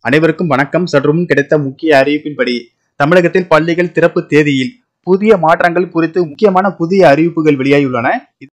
அனைவருக்கும் வணக்கம். சற்றுமுன் கிடைத்த முக்கிய அறிவிப்பின்படி தமிழகத்தில் பள்ளிகள் திறப்பு தேதியில் புதிய மாற்றங்கள் குறித்து முக்கியமான புதிய அறிவிப்புகள் வெளியாகியுள்ளன.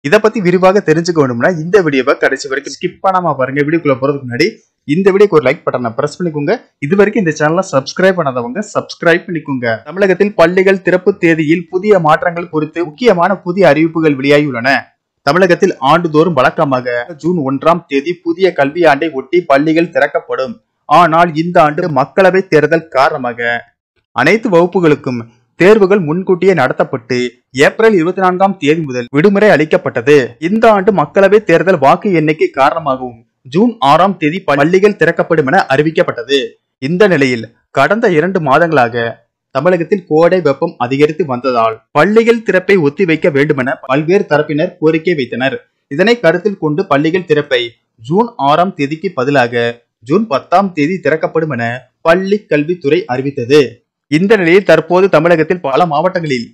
இதை பத்தி விரிவாக தெரிஞ்சுக்க வேண்டும்னா இந்த வீடியோவை கடைசி வரைக்கும் ஸ்கிப் பண்ணாம பாருங்க. வீடியோக்குள்ள போறதுக்கு முன்னாடி இந்த வீடியோக்கு ஒரு லைக் பட்டனை பிரஸ் பண்ணிக்கோங்க. இது வரைக்கும் இந்த சேனலை சப்ஸ்கிரைப் பண்ணாதவங்க சப்ஸ்கிரைப் பண்ணிக்கோங்க. தமிழகத்தில் பள்ளிகள் திறப்பு தேதியில் புதிய மாற்றங்கள் குறித்து முக்கியமான புதிய அறிவிப்புகள் வெளியாகியுள்ளன. தமிழகத்தில் ஆண்டுதோறும் வழக்கமாக ஜூன் 1ஆம் தேதி புதிய கல்வியாண்டை ஒட்டி பள்ளிகள் திறக்கப்படும். ஆனால் இந்த ஆண்டு மக்களவை தேர்தல் காரணமாக அனைத்து வகுப்புகளுக்கும் தேர்வுகள் முன்கூட்டியே நடத்தப்பட்டு ஏப்ரல் 24ஆம் தேதி முதல் விடுமுறை அளிக்கப்பட்டது. இந்த ஆண்டு மக்களவை தேர்தல் வாக்கு எண்ணிக்கை காரணமாகவும் ஜூன் 6ஆம் தேதி பள்ளிகள் திறக்கப்படும் என அறிவிக்கப்பட்டது. இந்த நிலையில் கடந்த 2 மாதங்களாக தமிழகத்தில் கோடை வெப்பம் அதிகரித்து வந்ததால் பள்ளிகள் திறப்பை ஒத்திவைக்க வேண்டுமென பல்வேறு தரப்பினர் கோரிக்கை வைத்தனர். இதனை கருத்தில் கொண்டு பள்ளிகள் திறப்பை ஜூன் 6ஆம் தேதிக்கு பதிலாக ஜூன் 10ஆம் தேதி திறக்கப்படும் என பள்ளி கல்வித்துறை அறிவித்தது. இந்த நிலையில் தற்போது தமிழகத்தில் பல மாவட்டங்களில்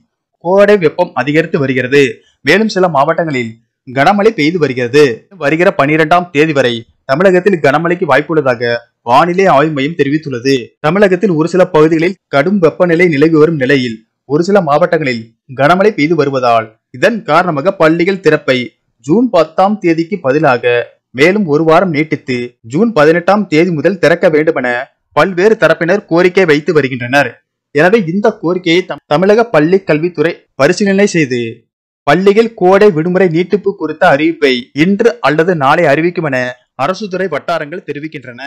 கோடை வெப்பம் அதிகரித்து வருகிறது. மேலும் சில மாவட்டங்களில் கனமழை பெய்து வருகிறது. வருகிற 12ஆம் தேதி வரை தமிழகத்தில் கனமழைக்கு வாய்ப்புள்ளதாக வானிலை ஆய்வு மையம் தெரிவித்துள்ளது. தமிழகத்தில் ஒரு சில பகுதிகளில் கடும் வெப்பநிலை நிலவி வரும் நிலையில் ஒரு சில மாவட்டங்களில் கனமழை பெய்து வருவதால் இதன் காரணமாக பள்ளிகள் திறப்பை ஜூன் 10ஆம் தேதிக்கு பதிலாக மேலும் ஒரு வாரம் நீட்டித்து ஜூன் 18ஆம் தேதி முதல் திறக்க வேண்டும் என பல்வேறு தரப்பினர் கோரிக்கை வைத்து வருகின்றனர். எனவே இந்த கோரிக்கையை தமிழக பள்ளி கல்வித்துறை பரிசீலனை செய்து பள்ளிகள் கோடை விடுமுறை நீட்டிப்பு குறித்த அறிவிப்பை இன்று அல்லது நாளை அறிவிக்கும் என அரசு துறை வட்டாரங்கள் தெரிவிக்கின்றன.